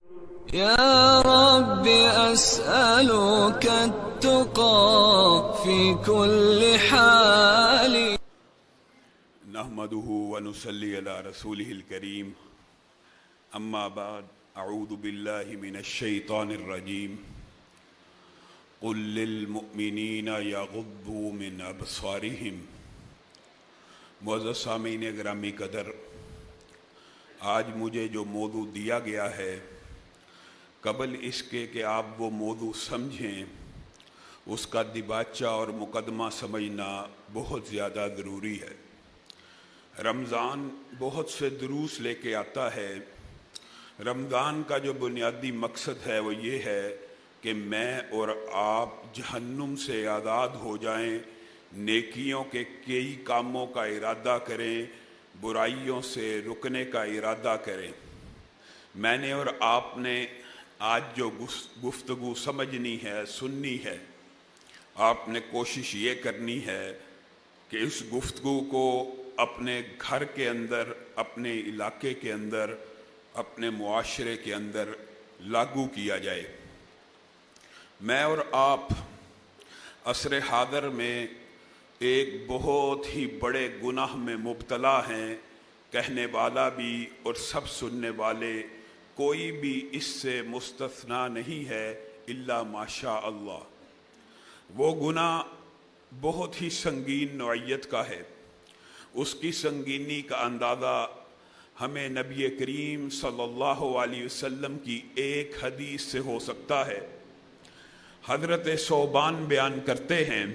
يا رب أسألك التقى في كل حال. نحمده ونصلي على رسوله الكريم اما بعد اعوذ بالله من الشیطان الرجیم قل للمؤمنین یغضوا من ابصارهم. معزز سامعین گرامی قدر، آج مجھے جو موضوع دیا گیا ہے، قبل اس کے کہ آپ وہ موضوع سمجھیں، اس کا دباچہ اور مقدمہ سمجھنا بہت زیادہ ضروری ہے۔ رمضان بہت سے دروس لے کے آتا ہے۔ رمضان کا جو بنیادی مقصد ہے وہ یہ ہے کہ میں اور آپ جہنم سے آزاد ہو جائیں، نیکیوں کے کئی کاموں کا ارادہ کریں، برائیوں سے رکنے کا ارادہ کریں۔ میں نے اور آپ نے آج جو گفتگو سمجھنی ہے، سننی ہے، آپ نے کوشش یہ کرنی ہے کہ اس گفتگو کو اپنے گھر کے اندر، اپنے علاقے کے اندر، اپنے معاشرے کے اندر لاگو کیا جائے۔ میں اور آپ عصر حاضر میں ایک بہت ہی بڑے گناہ میں مبتلا ہیں، کہنے والا بھی اور سب سننے والے، کوئی بھی اس سے مستثنا نہیں ہے الا ماشاء اللہ۔ وہ گناہ بہت ہی سنگین نوعیت کا ہے۔ اس کی سنگینی کا اندازہ ہمیں نبی کریم صلی اللہ علیہ وسلم کی ایک حدیث سے ہو سکتا ہے۔ حضرت ثوبان بیان کرتے ہیں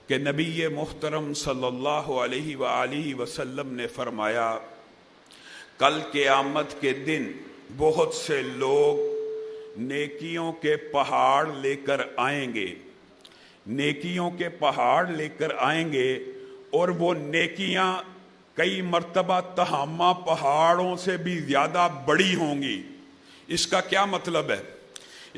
کہ نبی محترم صلی اللہ علیہ وآلہ وسلم نے فرمایا، کل قیامت کے دن بہت سے لوگ نیکیوں کے پہاڑ لے کر آئیں گے، نیکیوں کے پہاڑ لے کر آئیں گے، اور وہ نیکیاں کئی مرتبہ تہامہ پہاڑوں سے بھی زیادہ بڑی ہوں گی۔ اس کا کیا مطلب ہے؟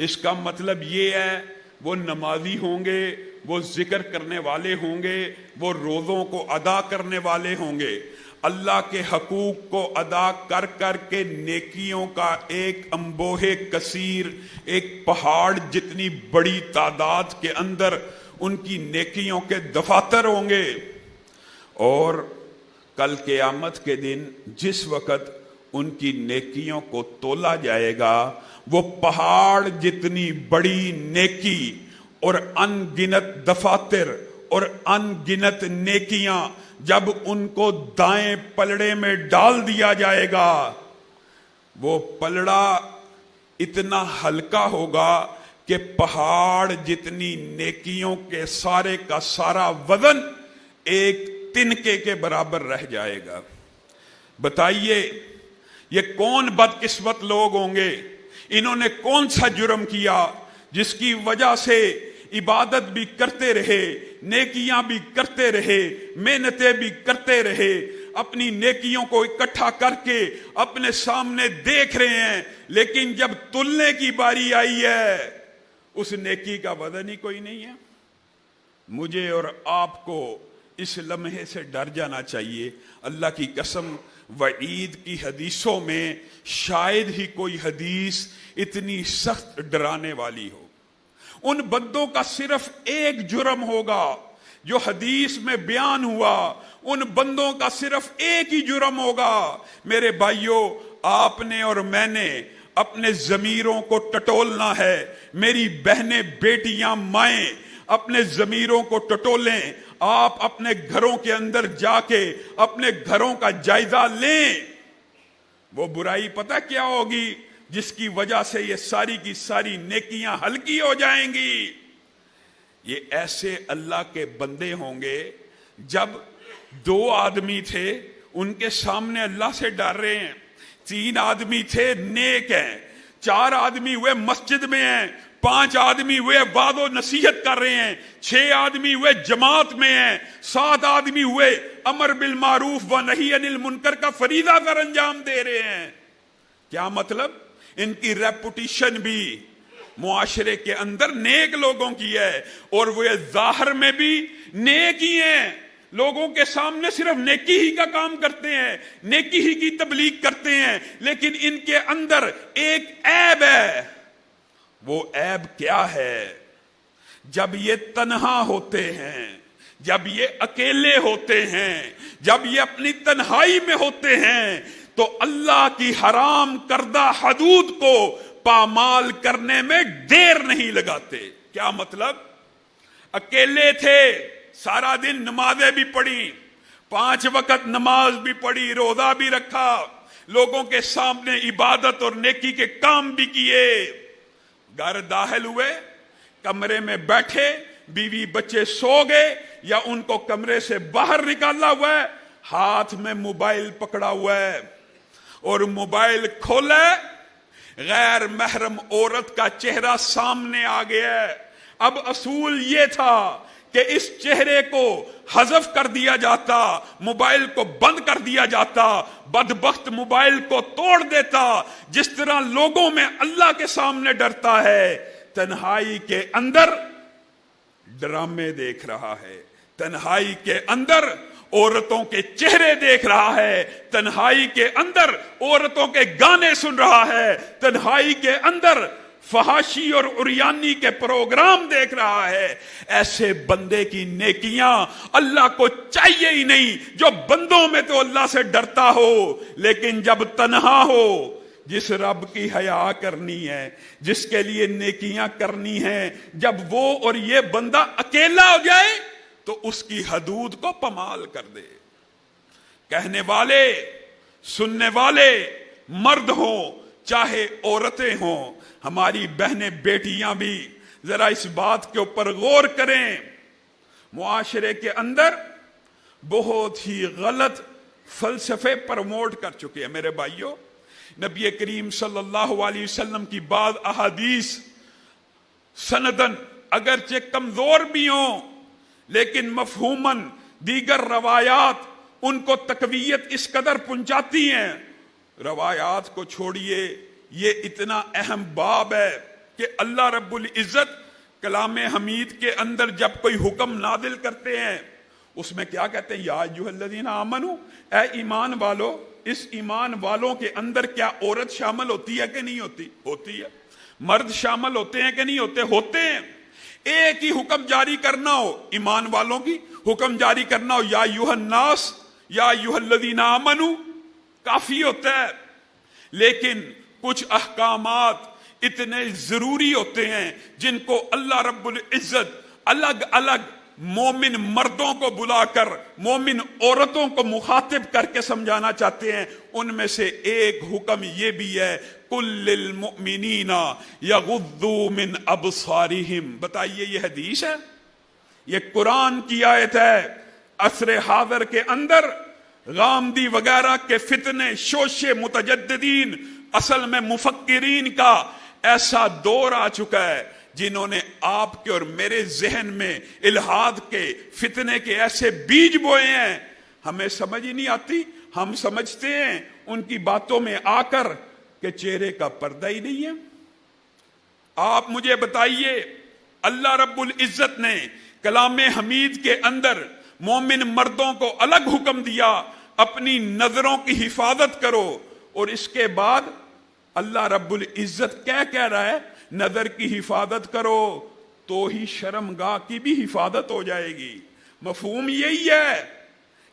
اس کا مطلب یہ ہے وہ نمازی ہوں گے، وہ ذکر کرنے والے ہوں گے، وہ روزوں کو ادا کرنے والے ہوں گے، اللہ کے حقوق کو ادا کر کر کے نیکیوں کا ایک انبوہ کثیر، ایک پہاڑ جتنی بڑی تعداد کے اندر ان کی نیکیوں کے دفاتر ہوں گے۔ اور کل قیامت کے دن جس وقت ان کی نیکیوں کو تولا جائے گا، وہ پہاڑ جتنی بڑی نیکی اور ان گنت دفاتر اور ان گنت نیکیاں جب ان کو دائیں پلڑے میں ڈال دیا جائے گا، وہ پلڑا اتنا ہلکا ہوگا کہ پہاڑ جتنی نیکیوں کے سارے کا سارا وزن ایک تنکے کے برابر رہ جائے گا۔ بتائیے یہ کون بدقسمت لوگ ہوں گے؟ انہوں نے کون سا جرم کیا جس کی وجہ سے عبادت بھی کرتے رہے، نیکیاں بھی کرتے رہے، محنتیں بھی کرتے رہے، اپنی نیکیوں کو اکٹھا کر کے اپنے سامنے دیکھ رہے ہیں، لیکن جب تلنے کی باری آئی ہے اس نیکی کا وزن ہی کوئی نہیں ہے۔ مجھے اور آپ کو اس لمحے سے ڈر جانا چاہیے۔ اللہ کی قسم، وعید کی حدیثوں میں شاید ہی کوئی حدیث اتنی سخت ڈرانے والی ہو۔ ان بندوں کا صرف ایک جرم ہوگا جو حدیث میں بیان ہوا، ان بندوں کا صرف ایک ہی جرم ہوگا۔ میرے بھائیوں، آپ نے اور میں نے اپنے ضمیروں کو ٹٹولنا ہے۔ میری بہنیں، بیٹیاں، مائیں اپنے ضمیروں کو ٹٹولیں۔ آپ اپنے گھروں کے اندر جا کے اپنے گھروں کا جائزہ لیں۔ وہ برائی پتہ کیا ہوگی جس کی وجہ سے یہ ساری کی ساری نیکیاں ہلکی ہو جائیں گی؟ یہ ایسے اللہ کے بندے ہوں گے، جب 2 آدمی تھے ان کے سامنے اللہ سے ڈر رہے ہیں، 3 آدمی تھے نیک ہیں، 4 آدمی ہوئے مسجد میں ہیں، 5 آدمی ہوئے وعظ و نصیحت کر رہے ہیں، 6 آدمی ہوئے جماعت میں ہیں، 7 آدمی ہوئے امر بالمعروف و نہی عن المنکر کا فریضہ سر انجام دے رہے ہیں۔ کیا مطلب؟ ان کی ریپوٹیشن بھی معاشرے کے اندر نیک لوگوں کی ہے، اور وہ ظاہر میں بھی نیک ہی ہیں، لوگوں کے سامنے صرف نیکی ہی کا کام کرتے ہیں، نیکی ہی کی تبلیغ کرتے ہیں، لیکن ان کے اندر ایک عیب ہے۔ وہ عیب کیا ہے؟ جب یہ تنہا ہوتے ہیں، جب یہ اکیلے ہوتے ہیں، جب یہ اپنی تنہائی میں ہوتے ہیں، تو اللہ کی حرام کردہ حدود کو پامال کرنے میں دیر نہیں لگاتے۔ کیا مطلب؟ اکیلے تھے، سارا دن نمازیں بھی پڑھی، 5 وقت نماز بھی پڑھی، روزہ بھی رکھا، لوگوں کے سامنے عبادت اور نیکی کے کام بھی کیے، گھر داخل ہوئے، کمرے میں بیٹھے، بیوی بچے سو گئے یا ان کو کمرے سے باہر نکالا ہوا ہے، ہاتھ میں موبائل پکڑا ہوا ہے اور موبائل کھولا، غیر محرم عورت کا چہرہ سامنے آ گیا ہے۔ اب اصول یہ تھا کہ اس چہرے کو حذف کر دیا جاتا، موبائل کو بند کر دیا جاتا، بدبخت موبائل کو توڑ دیتا۔ جس طرح لوگوں میں اللہ کے سامنے ڈرتا ہے، تنہائی کے اندر ڈرامے دیکھ رہا ہے، تنہائی کے اندر عورتوں کے چہرے دیکھ رہا ہے، تنہائی کے اندر عورتوں کے گانے سن رہا ہے، تنہائی کے اندر فحاشی اور عریانی کے پروگرام دیکھ رہا ہے۔ ایسے بندے کی نیکیاں اللہ کو چاہیے ہی نہیں، جو بندوں میں تو اللہ سے ڈرتا ہو لیکن جب تنہا ہو، جس رب کی حیا کرنی ہے، جس کے لیے نیکیاں کرنی ہیں، جب وہ اور یہ بندہ اکیلا ہو جائے تو اس کی حدود کو پامال کر دے۔ کہنے والے، سننے والے، مرد ہوں چاہے عورتیں ہوں، ہماری بہنیں بیٹیاں بھی ذرا اس بات کے اوپر غور کریں۔ معاشرے کے اندر بہت ہی غلط فلسفے پروموٹ کر چکے ہیں میرے بھائیوں۔ نبی کریم صلی اللہ علیہ وسلم کی بعض احادیث سندن اگرچہ کمزور بھی ہوں، لیکن مفہوماً دیگر روایات ان کو تقویت اس قدر پہنچاتی ہیں۔ روایات کو چھوڑیے، یہ اتنا اہم باب ہے کہ اللہ رب العزت کلام حمید کے اندر جب کوئی حکم نازل کرتے ہیں، اس میں کیا کہتے ہیں؟ یا ایھا الذین آمنو، اے ایمان والو۔ اس ایمان والوں کے اندر کیا عورت شامل ہوتی ہے کہ نہیں ہوتی؟ ہوتی ہے۔ مرد شامل ہوتے ہیں کہ نہیں ہوتے؟ ہوتے ہیں۔ ایک ہی حکم جاری کرنا ہو، ایمان والوں کی حکم جاری کرنا ہو، یا ایھا الناس، یا ایھا الذین آمنو، کافی ہوتا ہے۔ لیکن کچھ احکامات اتنے ضروری ہوتے ہیں جن کو اللہ رب العزت الگ الگ مومن مردوں کو بلا کر مومن عورتوں کو مخاطب کر کے سمجھانا چاہتے ہیں۔ ان میں سے ایک حکم یہ بھی ہے، قُل لِّلْمُؤْمِنِينَ يَغُضُّوا مِنْ أَبْصَارِهِمْ۔ بتائیے یہ حدیث ہے؟ یہ قرآن کی آیت ہے۔ عصر حاضر کے اندر غامدی وغیرہ کے فتنے، شوشے متجددین، اصل میں مفکرین کا ایسا دور آ چکا ہے جنہوں نے آپ کے اور میرے ذہن میں الحاد کے فتنے کے ایسے بیج بوئے ہیں، ہمیں سمجھ ہی نہیں آتی۔ ہم سمجھتے ہیں ان کی باتوں میں آ کر کہ چہرے کا پردہ ہی نہیں ہے۔ آپ مجھے بتائیے، اللہ رب العزت نے کلام حمید کے اندر مومن مردوں کو الگ حکم دیا، اپنی نظروں کی حفاظت کرو، اور اس کے بعد اللہ رب العزت کیا کہہ رہا ہے؟ نظر کی حفاظت کرو تو ہی شرمگاہ کی بھی حفاظت ہو جائے گی۔ مفہوم یہی ہے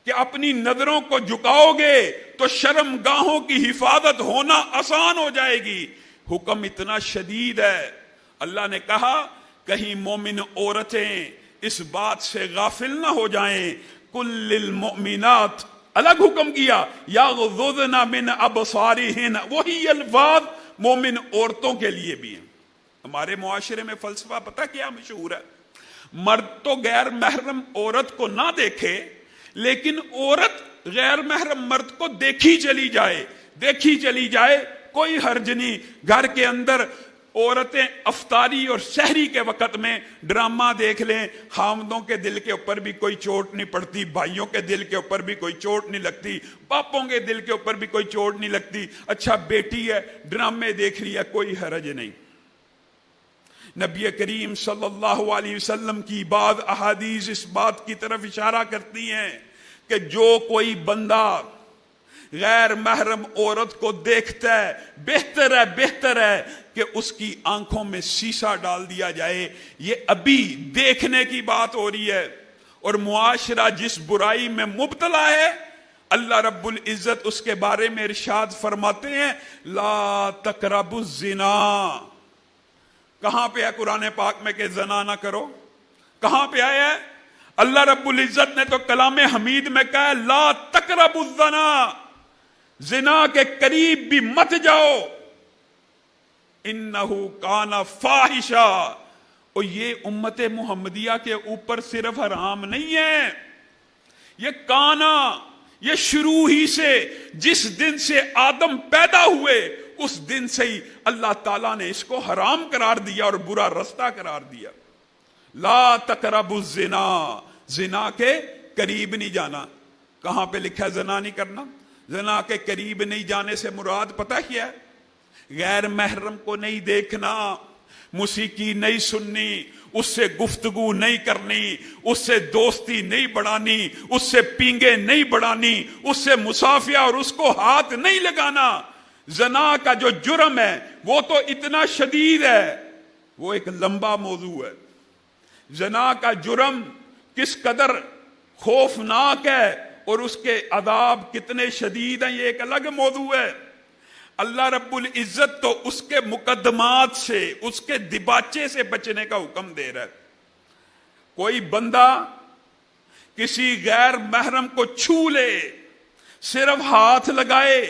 کہ اپنی نظروں کو جھکاؤ گے تو شرمگاہوں کی حفاظت ہونا آسان ہو جائے گی۔ حکم اتنا شدید ہے، اللہ نے کہا کہیں مومن عورتیں اس بات سے غافل نہ ہو جائیں۔ قُل لِّلْمُؤْمِنَاتِ، الگ حکم کیا، یغضضن من ابصارہن، وہی الفاظ مومن عورتوں کے لیے بھی ہیں۔ ہمارے معاشرے میں فلسفہ پتہ کیا مشہور ہے؟ مرد تو غیر محرم عورت کو نہ دیکھے، لیکن عورت غیر محرم مرد کو دیکھی چلی جائے، دیکھی چلی جائے، کوئی حرج نہیں۔ گھر کے اندر عورتیں افطاری اور سحری کے وقت میں ڈرامہ دیکھ لیں، خامدوں کے دل کے اوپر بھی کوئی چوٹ نہیں پڑتی، بھائیوں کے دل کے اوپر بھی کوئی چوٹ نہیں لگتی، باپوں کے دل کے اوپر بھی کوئی چوٹ نہیں لگتی۔ اچھا بیٹی ہے، ڈرامے دیکھ رہی ہے، کوئی حرج نہیں۔ نبی کریم صلی اللہ علیہ وسلم کی بعض احادیث اس بات کی طرف اشارہ کرتی ہیں کہ جو کوئی بندہ غیر محرم عورت کو دیکھتا ہے، بہتر ہے کہ اس کی آنکھوں میں سیسا ڈال دیا جائے۔ یہ ابھی دیکھنے کی بات ہو رہی ہے، اور معاشرہ جس برائی میں مبتلا ہے اللہ رب العزت اس کے بارے میں ارشاد فرماتے ہیں لا تقربوا الزنا۔ کہاں پہ ہے قرآن پاک میں کہ زنا نہ کرو؟ کہاں پہ آیا ہے؟ اللہ رب العزت نے تو کلام حمید میں کہا ہے لا تقربوا الزنا، زنا کے قریب بھی مت جاؤ، انہ کان فاحشہ۔ اور یہ امت محمدیہ کے اوپر صرف حرام نہیں ہے، یہ کانا، یہ شروع ہی سے جس دن سے آدم پیدا ہوئے اس دن سے ہی اللہ تعالیٰ نے اس کو حرام قرار دیا اور برا رستہ قرار دیا۔ لا تقربوا الزنا، زنا کے قریب نہیں جانا۔ کہاں پہ لکھا ہے زنا نہیں کرنا؟ زنا کے قریب نہیں جانے سے مراد پتہ کیا ہے؟ غیر محرم کو نہیں دیکھنا، موسیقی نہیں سننی، اس سے گفتگو نہیں کرنی، اس سے دوستی نہیں بڑھانی، اس سے پینگے نہیں بڑھانی، اس سے مصافحہ اور اس کو ہاتھ نہیں لگانا۔ زنا کا جو جرم ہے وہ تو اتنا شدید ہے، وہ ایک لمبا موضوع ہے۔ زنا کا جرم کس قدر خوفناک ہے اور اس کے عذاب کتنے شدید ہیں یہ ایک الگ موضوع ہے۔ اللہ رب العزت تو اس کے مقدمات سے، اس کے دباچے سے بچنے کا حکم دے رہا ہے۔ کوئی بندہ کسی غیر محرم کو چھو لے، صرف ہاتھ لگائے،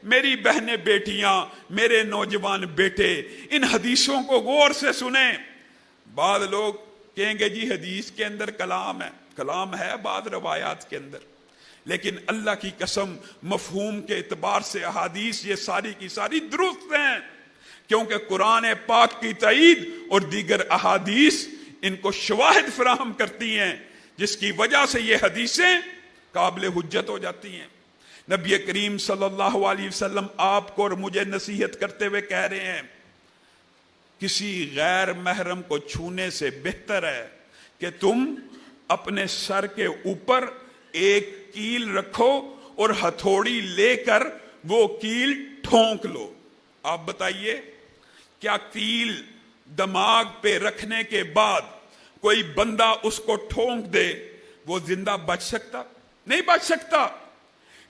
میری بہنیں بیٹیاں، میرے نوجوان بیٹے ان حدیثوں کو غور سے سنیں۔ بعض لوگ کہیں گے جی حدیث کے اندر کلام ہے، کلام ہے بعض روایات کے اندر، لیکن اللہ کی قسم مفہوم کے اعتبار سے احادیث یہ ساری کی ساری درست ہیں، کیونکہ قرآن پاک کی تائید اور دیگر احادیث ان کو شواہد فراہم کرتی ہیں، جس کی وجہ سے یہ حدیثیں قابل حجت ہو جاتی ہیں۔ نبی کریم صلی اللہ علیہ وسلم آپ کو اور مجھے نصیحت کرتے ہوئے کہہ رہے ہیں کسی غیر محرم کو چھونے سے بہتر ہے کہ تم اپنے سر کے اوپر ایک کیل رکھو اور ہتھوڑی لے کر وہ کیل ٹھونک لو۔ آپ بتائیے کیا کیل دماغ پہ رکھنے کے بعد کوئی بندہ اس کو ٹھونک دے وہ زندہ بچ سکتا؟ نہیں بچ سکتا۔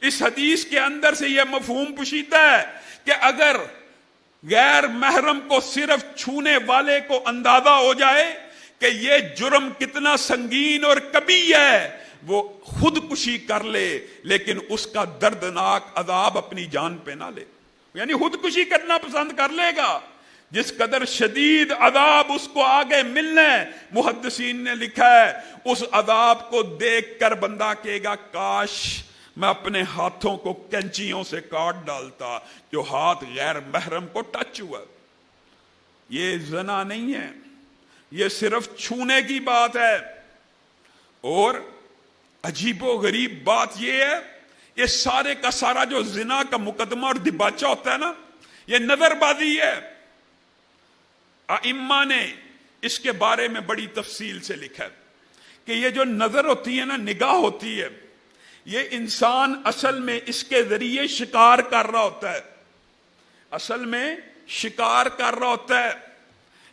اس حدیث کے اندر سے یہ مفہوم پوشیدہ ہے کہ اگر غیر محرم کو صرف چھونے والے کو اندازہ ہو جائے کہ یہ جرم کتنا سنگین اور کبھی ہے، وہ خودکشی کر لے لیکن اس کا دردناک عذاب اپنی جان پہ نہ لے، یعنی خودکشی کرنا پسند کر لے گا۔ جس قدر شدید عذاب اس کو آگے ملنا ہے، محدثین نے لکھا ہے اس عذاب کو دیکھ کر بندہ کہے گا کاش میں اپنے ہاتھوں کو کینچیوں سے کاٹ ڈالتا جو ہاتھ غیر محرم کو ٹچ ہوا۔ یہ زنا نہیں ہے، یہ صرف چھونے کی بات ہے۔ اور عجیب و غریب بات یہ ہے، یہ سارے کا سارا جو زنا کا مقدمہ اور دباچہ ہوتا ہے نا، یہ نظر بازی ہے۔ ائمہ نے اس کے بارے میں بڑی تفصیل سے لکھا ہے کہ یہ جو نظر ہوتی ہے نا، نگاہ ہوتی ہے، یہ انسان اصل میں اس کے ذریعے شکار کر رہا ہوتا ہے، اصل میں شکار کر رہا ہوتا ہے،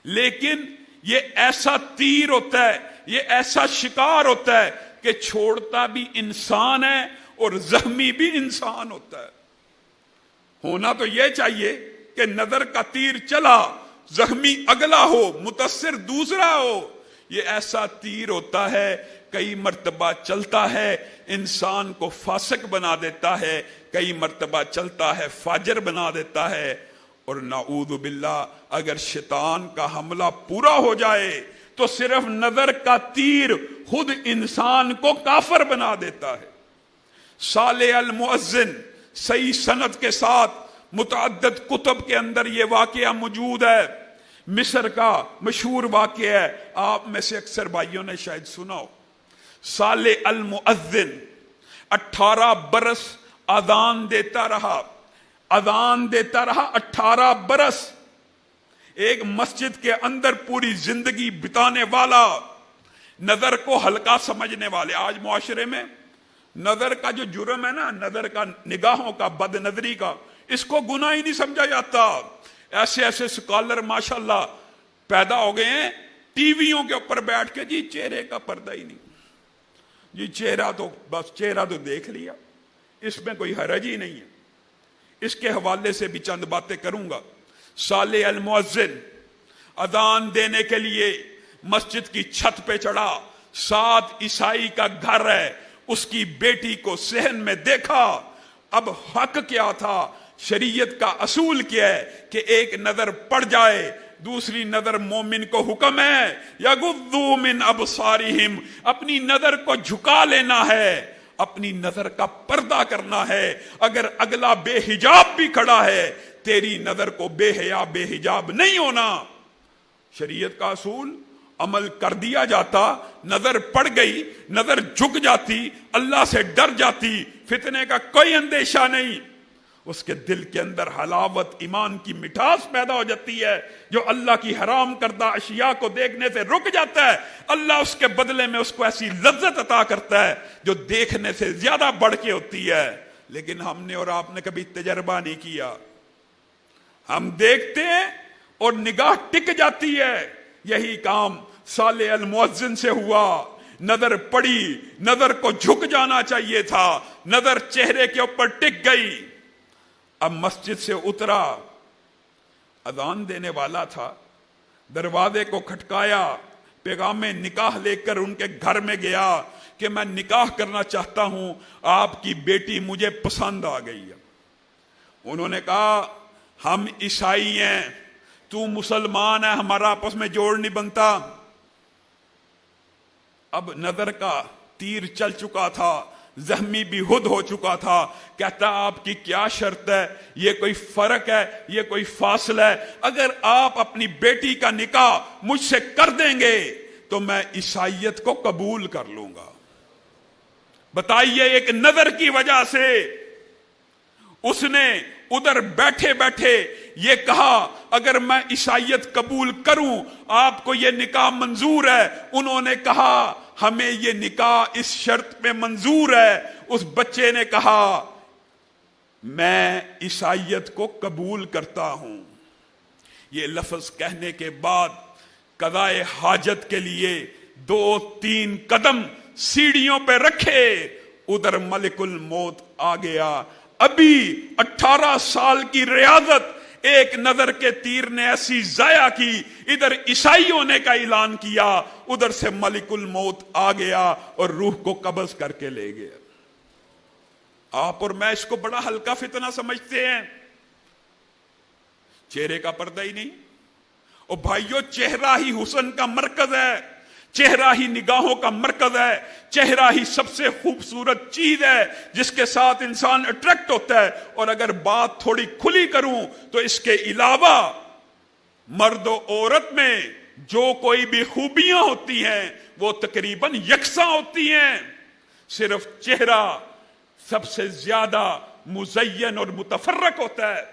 لیکن یہ ایسا تیر ہوتا ہے، یہ ایسا شکار ہوتا ہے کہ چھوڑتا بھی انسان ہے اور زخمی بھی انسان ہوتا ہے۔ ہونا تو یہ چاہیے کہ نظر کا تیر چلا، زخمی اگلا ہو، متاثر دوسرا ہو۔ یہ ایسا تیر ہوتا ہے، کئی مرتبہ چلتا ہے انسان کو فاسق بنا دیتا ہے، کئی مرتبہ چلتا ہے فاجر بنا دیتا ہے، اور نعوذ باللہ اگر شیطان کا حملہ پورا ہو جائے تو صرف نظر کا تیر خود انسان کو کافر بنا دیتا ہے۔ صالح المؤذن صحیح سند کے ساتھ متعدد کتب کے اندر یہ واقعہ موجود ہے، مصر کا مشہور واقعہ ہے، آپ میں سے اکثر بھائیوں نے شاید سنا ہو۔ صالح المؤذن 18 برس اذان دیتا رہا 18 برس، ایک مسجد کے اندر پوری زندگی بتانے والا، نظر کو ہلکا سمجھنے والے. آج معاشرے میں نظر کا جو جرم ہے نا، نظر کا، نگاہوں کا، بد نظری کا، اس کو گناہ ہی نہیں سمجھا جاتا. ایسے ایسے سکالر ماشاءاللہ پیدا ہو گئے ہیں، ٹی ویوں کے اوپر بیٹھ کے جی چہرے کا پردہ ہی نہیں، جی چہرہ تو بس چہرہ تو دیکھ لیا، اس میں کوئی حرج ہی نہیں ہے. اس کے حوالے سے بھی چند باتیں کروں گا. صالح المؤذن اذان دینے کے لیے مسجد کی چھت پہ چڑھا، ساتھ عیسائی کا گھر ہے، اس کی بیٹی کو صحن میں دیکھا. اب حق کیا تھا، شریعت کا اصول کیا ہے کہ ایک نظر پڑ جائے، دوسری نظر مومن کو حکم ہے یغضوا من ابصارہم، اپنی نظر کو جھکا لینا ہے، اپنی نظر کا پردہ کرنا ہے. اگر اگلا بے حجاب بھی کھڑا ہے، تیری نظر کو بے حیا بے حجاب نہیں ہونا. شریعت کا اصول عمل کر دیا جاتا، نظر پڑ گئی، نظر جھک جاتی، اللہ سے ڈر جاتی، فتنے کا کوئی اندیشہ نہیں. اس کے دل کے اندر حلاوت ایمان کی مٹھاس پیدا ہو جاتی ہے. جو اللہ کی حرام کردہ اشیاء کو دیکھنے سے رک جاتا ہے، اللہ اس کے بدلے میں اس کو ایسی لذت عطا کرتا ہے جو دیکھنے سے زیادہ بڑھ کے ہوتی ہے. لیکن ہم نے اور آپ نے کبھی تجربہ نہیں کیا. ہم دیکھتے ہیں اور نگاہ ٹک جاتی ہے. یہی کام صالح المؤذن سے ہوا. نظر پڑی، نظر کو جھک جانا چاہیے تھا، نظر چہرے کے اوپر ٹک گئی. اب مسجد سے اترا، اذان دینے والا تھا، دروازے کو کھٹکایا، پیغام نکاح لے کر ان کے گھر میں گیا کہ میں نکاح کرنا چاہتا ہوں، آپ کی بیٹی مجھے پسند آ گئی ہے. انہوں نے کہا ہم عیسائی ہیں، تو مسلمان ہے، ہمارا آپس میں جوڑ نہیں بنتا. اب نظر کا تیر چل چکا تھا، زخمی بھی خود ہو چکا تھا. کہتا آپ کی کیا شرط ہے، یہ کوئی فرق ہے، یہ کوئی فاصلہ ہے؟ اگر آپ اپنی بیٹی کا نکاح مجھ سے کر دیں گے تو میں عیسائیت کو قبول کر لوں گا. بتائیے، ایک نظر کی وجہ سے اس نے ادھر بیٹھے بیٹھے یہ کہا اگر میں عیسائیت قبول کروں آپ کو یہ نکاح منظور ہے. انہوں نے کہا ہمیں یہ نکاح اس شرط پہ منظور ہے. اس بچے نے کہا میں عیسائیت کو قبول کرتا ہوں. یہ لفظ کہنے کے بعد قضائے حاجت کے لیے 2-3 قدم سیڑھیوں پہ رکھے، ادھر ملک الموت آ گیا. ابھی 18 سال کی ریاضت ایک نظر کے تیر نے ایسی ضائع کی. ادھر عیسائی ہونے کا اعلان کیا، ادھر سے ملک الموت آ گیا اور روح کو قبض کر کے لے گیا. آپ اور میں اس کو بڑا ہلکا فتنہ سمجھتے ہیں. چہرے کا پردہ ہی نہیں. اور بھائیو، چہرہ ہی حسن کا مرکز ہے، چہرہ ہی نگاہوں کا مرکز ہے، چہرہ ہی سب سے خوبصورت چیز ہے جس کے ساتھ انسان اٹریکٹ ہوتا ہے. اور اگر بات تھوڑی کھلی کروں تو اس کے علاوہ مرد و عورت میں جو کوئی بھی خوبیاں ہوتی ہیں وہ تقریباً یکساں ہوتی ہیں. صرف چہرہ سب سے زیادہ مزین اور متفرق ہوتا ہے.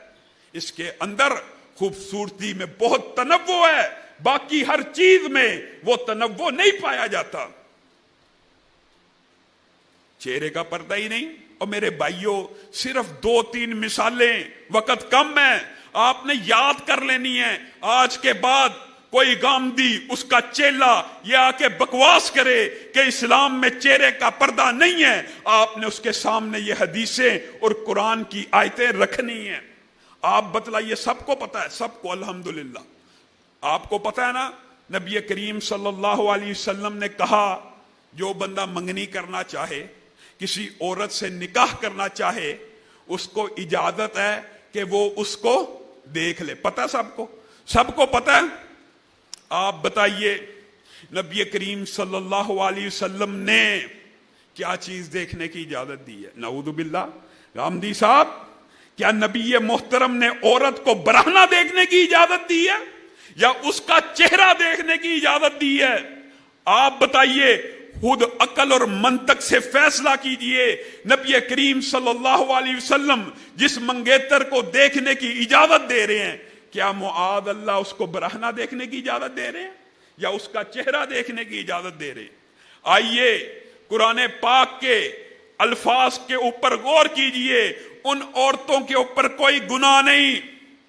اس کے اندر خوبصورتی میں بہت تنوع ہے، باقی ہر چیز میں وہ تنوع نہیں پایا جاتا. چہرے کا پردہ ہی نہیں. اور میرے بھائیوں، صرف 2-3 مثالیں، وقت کم ہے، آپ نے یاد کر لینی ہے. آج کے بعد کوئی گامدی، اس کا چیلا یہ آ کے بکواس کرے کہ اسلام میں چہرے کا پردہ نہیں ہے، آپ نے اس کے سامنے یہ حدیثیں اور قرآن کی آیتیں رکھنی ہیں. آپ بتلائیے، سب کو پتہ ہے، سب کو الحمدللہ. آپ کو پتہ ہے نا، نبی کریم صلی اللہ علیہ وسلم نے کہا جو بندہ منگنی کرنا چاہے، کسی عورت سے نکاح کرنا چاہے، اس کو اجازت ہے کہ وہ اس کو دیکھ لے. پتہ سب کو پتہ ہے. آپ بتائیے نبی کریم صلی اللہ علیہ وسلم نے کیا چیز دیکھنے کی اجازت دی ہے؟ نعوذ باللہ. گامدی صاحب، کیا نبی محترم نے عورت کو برہنہ دیکھنے کی اجازت دی ہے یا اس کا چہرہ دیکھنے کی اجازت دی ہے؟ آپ بتائیے، خود عقل اور منطق سے فیصلہ کیجئے. نبی کریم صلی اللہ علیہ وسلم جس منگیتر کو دیکھنے کی اجازت دے رہے ہیں، کیا معاذ اللہ اس کو برہنہ دیکھنے کی اجازت دے رہے ہیں یا اس کا چہرہ دیکھنے کی اجازت دے رہے ہیں؟ آئیے قرآن پاک کے الفاظ کے اوپر غور کیجئے. ان عورتوں کے اوپر کوئی گناہ نہیں.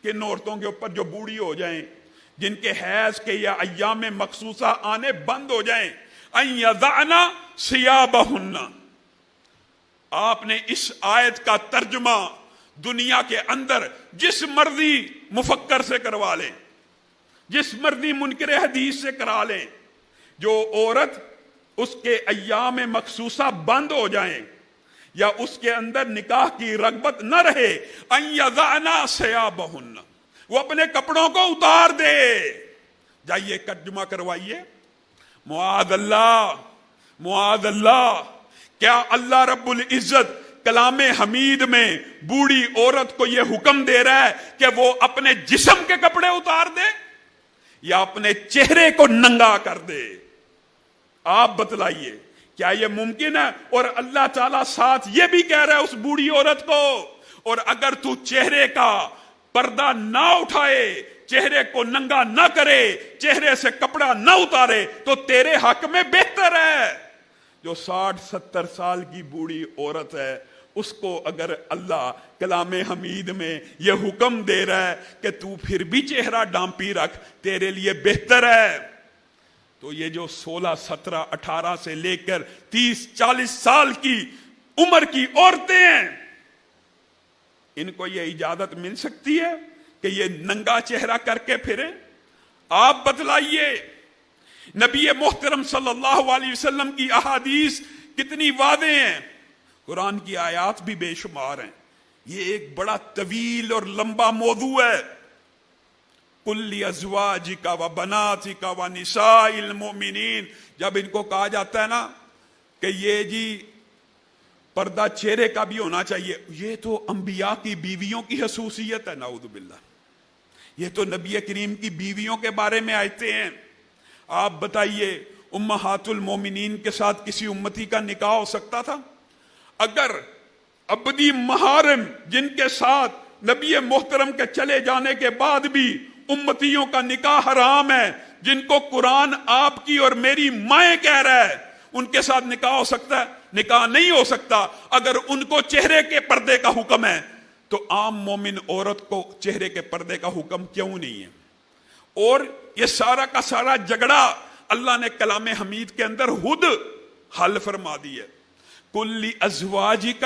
کن عورتوں کے اوپر جو بوڑھی ہو جائیں, جن کے حیض کے یا ایام مخصوصہ آنے بند ہو جائیں. ان یضعن ثیابہن. آپ نے اس آیت کا ترجمہ دنیا کے اندر جس مرضی مفکر سے کروا لیں, جس مرضی منکر حدیث سے کرا لیں, جو عورت اس کے ایام مخصوصہ بند ہو جائیں یا اس کے اندر نکاح کی رغبت نہ رہے, ان یضعن ثیابہن, وہ اپنے کپڑوں کو اتار دے. جائیے ترجمہ کروائیے. معاذ اللہ, معاذ اللہ. کیا اللہ رب العزت کلام حمید میں بوڑھی عورت کو یہ حکم دے رہا ہے کہ وہ اپنے جسم کے کپڑے اتار دے یا اپنے چہرے کو ننگا کر دے؟ آپ بتلائیے, کیا یہ ممکن ہے؟ اور اللہ تعالیٰ ساتھ یہ بھی کہہ رہا ہے اس بوڑھی عورت کو, اور اگر تو چہرے کا پردہ نہ اٹھائے, چہرے کو ننگا نہ کرے, چہرے سے کپڑا نہ اتارے, تو تیرے حق میں بہتر ہے. جو 60-70 سال کی بوڑھی عورت ہے, اس کو اگر اللہ کلام حمید میں یہ حکم دے رہا ہے کہ تو پھر بھی چہرہ ڈانپی رکھ, تیرے لیے بہتر ہے, تو یہ جو 16, 17, 18 سے لے کر 30, 40 سال کی عمر کی عورتیں ہیں, ان کو یہ اجازت مل سکتی ہے کہ یہ ننگا چہرہ کر کے پھریں؟ آپ بتلائیے. نبی محترم صلی اللہ علیہ وسلم کی احادیث کتنی واضح ہیں, قرآن کی آیات بھی بے شمار ہیں. یہ ایک بڑا طویل اور لمبا موضوع ہے. قل لازواجک وبناتک ونساء المؤمنین, جب ان کو کہا جاتا ہے نا کہ یہ جی پردہ چہرے کا بھی ہونا چاہیے, یہ تو انبیاء کی بیویوں کی خصوصیت ہے, نعوذ باللہ. یہ تو نبی کریم کی بیویوں کے بارے میں آیتیں ہیں. آپ بتائیے, امہات المومنین کے ساتھ کسی امتی کا نکاح ہو سکتا تھا؟ اگر ابدی محارم جن کے ساتھ نبی محترم کے چلے جانے کے بعد بھی امتیوں کا نکاح حرام ہے, جن کو قرآن آپ کی اور میری مائیں کہہ رہا ہے, ان کے ساتھ نکاح ہو سکتا ہے؟ نکاح نہیں ہو سکتا. اگر ان کو چہرے کے پردے کا حکم ہے تو عام مومن عورت کو چہرے کے پردے کا حکم کیوں نہیں ہے؟ اور یہ سارا کا سارا جھگڑا اللہ نے کلام حمید کے اندر خود حل فرما دی ہے. کل ازواجک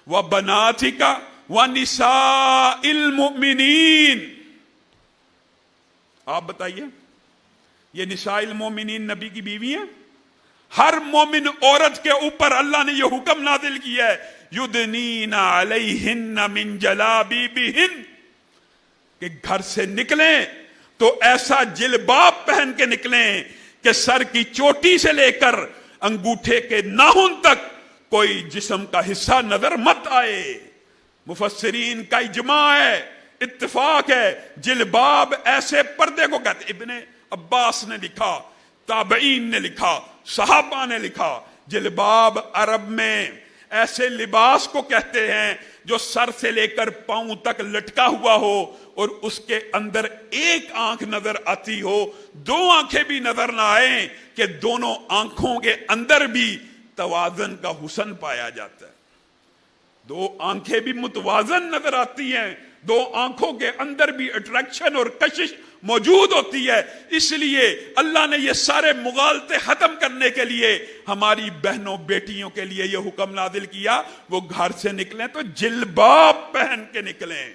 و بناتک و نساء المؤمنین. آپ بتائیے, یہ نساء المؤمنین نبی کی بیوی ہیں؟ ہر مومن عورت کے اوپر اللہ نے یہ حکم نازل کیا ہے, یدنین علیہن من جلابیبہن, کہ گھر سے نکلیں تو ایسا جلباب پہن کے نکلیں کہ سر کی چوٹی سے لے کر انگوٹھے کے ناخن تک کوئی جسم کا حصہ نظر مت آئے. مفسرین کا اجماع ہے, اتفاق ہے, جلباب ایسے پردے کو کہتے. ابن عباس نے لکھا, تابعین نے لکھا, صحابہ نے لکھا, جلباب عرب میں ایسے لباس کو کہتے ہیں جو سر سے لے کر پاؤں تک لٹکا ہوا ہو اور اس کے اندر ایک آنکھ نظر آتی ہو, دو آنکھیں بھی نظر نہ آئیں, کہ دونوں آنکھوں کے اندر بھی توازن کا حسن پایا جاتا ہے. دو آنکھیں بھی متوازن نظر آتی ہیں, دو آنکھوں کے اندر بھی اٹریکشن اور کشش موجود ہوتی ہے. اس لیے اللہ نے یہ سارے مغالطے ختم کرنے کے لیے ہماری بہنوں بیٹیوں کے لیے یہ حکم نازل کیا, وہ گھر سے نکلیں تو جلباب پہن کے نکلیں.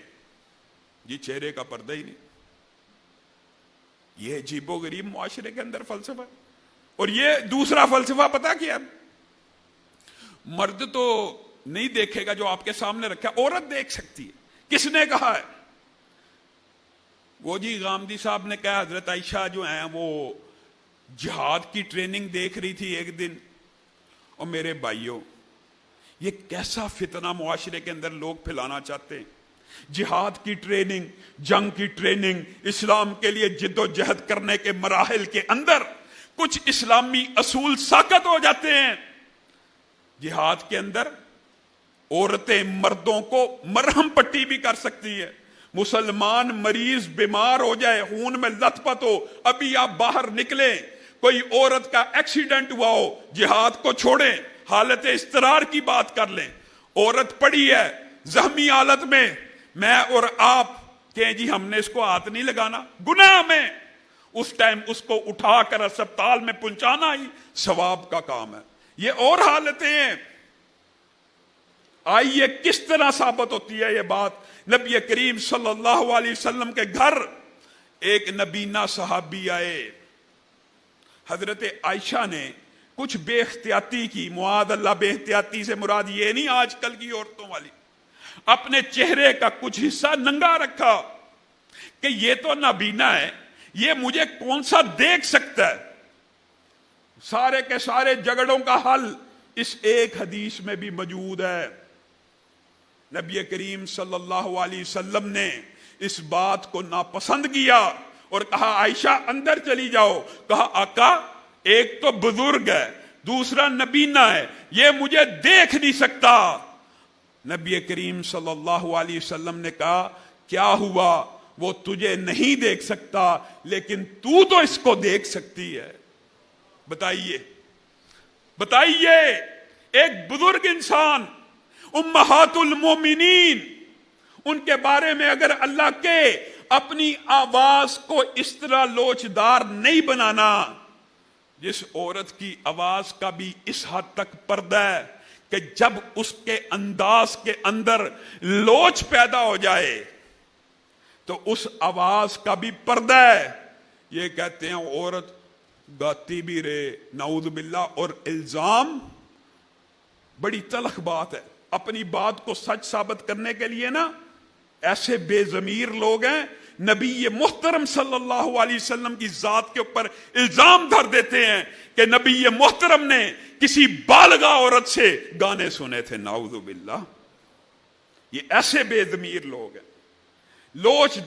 یہ چہرے کا پردہ ہی نہیں. یہ عجیب و غریب معاشرے کے اندر فلسفہ. اور یہ دوسرا فلسفہ پتہ کیا, مرد تو نہیں دیکھے گا جو آپ کے سامنے رکھا, عورت دیکھ سکتی ہے. کس نے کہا ہے؟ وہ جی غامدی صاحب نے کہا, حضرت عائشہ جو ہیں وہ جہاد کی ٹریننگ دیکھ رہی تھی ایک دن. اور میرے بھائیوں, یہ کیسا فتنہ معاشرے کے اندر لوگ پھیلانا چاہتے ہیں. جہاد کی ٹریننگ, جنگ کی ٹریننگ, اسلام کے لیے جد و جہد کرنے کے مراحل کے اندر کچھ اسلامی اصول ساقط ہو جاتے ہیں. جہاد کے اندر عورتیں مردوں کو مرہم پٹی بھی کر سکتی ہے, مسلمان مریض بیمار ہو جائے، خون میں لت پت ہو، ابھی آپ باہر نکلیں، کوئی عورت کا ایکسیڈنٹ ہوا ہو، جہاد کو چھوڑیں، حالت اضطرار کی بات کر لیں، عورت پڑی ہے زخمی حالت میں اور آپ کہیں جی ہم نے اس کو ہاتھ نہیں لگانا، گناہ میں، اس ٹائم اس کو اٹھا کر اسپتال میں پہنچانا ہی ثواب کا کام ہے۔ یہ اور حالتیں ہیں۔ آئیے کس طرح ثابت ہوتی ہے یہ بات؟ نبی کریم صلی اللہ علیہ وسلم کے گھر ایک نبینا صحابی آئے، حضرت عائشہ نے کچھ بے احتیاطی کی، معاذ اللہ، بے احتیاطی سے مراد یہ نہیں آج کل کی عورتوں والی، اپنے چہرے کا کچھ حصہ ننگا رکھا کہ یہ تو نابینا ہے، یہ مجھے کون سا دیکھ سکتا ہے۔ سارے کے سارے جھگڑوں کا حل اس ایک حدیث میں بھی موجود ہے۔ نبی کریم صلی اللہ علیہ وسلم نے اس بات کو ناپسند کیا اور کہا عائشہ اندر چلی جاؤ۔ کہا آقا ایک تو بزرگ ہے، دوسرا نبینا ہے، یہ مجھے دیکھ نہیں سکتا۔ نبی کریم صلی اللہ علیہ وسلم نے کہا کیا ہوا؟ وہ تجھے نہیں دیکھ سکتا لیکن تو اس کو دیکھ سکتی ہے۔ بتائیے ایک بزرگ انسان، امہات المومنین، ان کے بارے میں اگر اللہ کے اپنی آواز کو اس طرح لوچدار نہیں بنانا، جس عورت کی آواز کا بھی اس حد تک پردہ ہے کہ جب اس کے انداز کے اندر لوچ پیدا ہو جائے تو اس آواز کا بھی پردہ ہے۔ یہ کہتے ہیں عورت گاتی بھی رہے، نعوذ باللہ، اور الزام بڑی تلخ بات ہے۔ اپنی بات کو سچ ثابت کرنے کے لیے نا ایسے بے ضمیر لوگ ہیں، نبی محترم صلی اللہ علیہ وسلم کی ذات کے اوپر الزام دھر دیتے ہیں کہ نبی محترم نے کسی بالغہ عورت سے گانے سنے تھے، نعوذ باللہ۔ یہ ایسے بے ضمیر لوگ ہیں۔ لوچ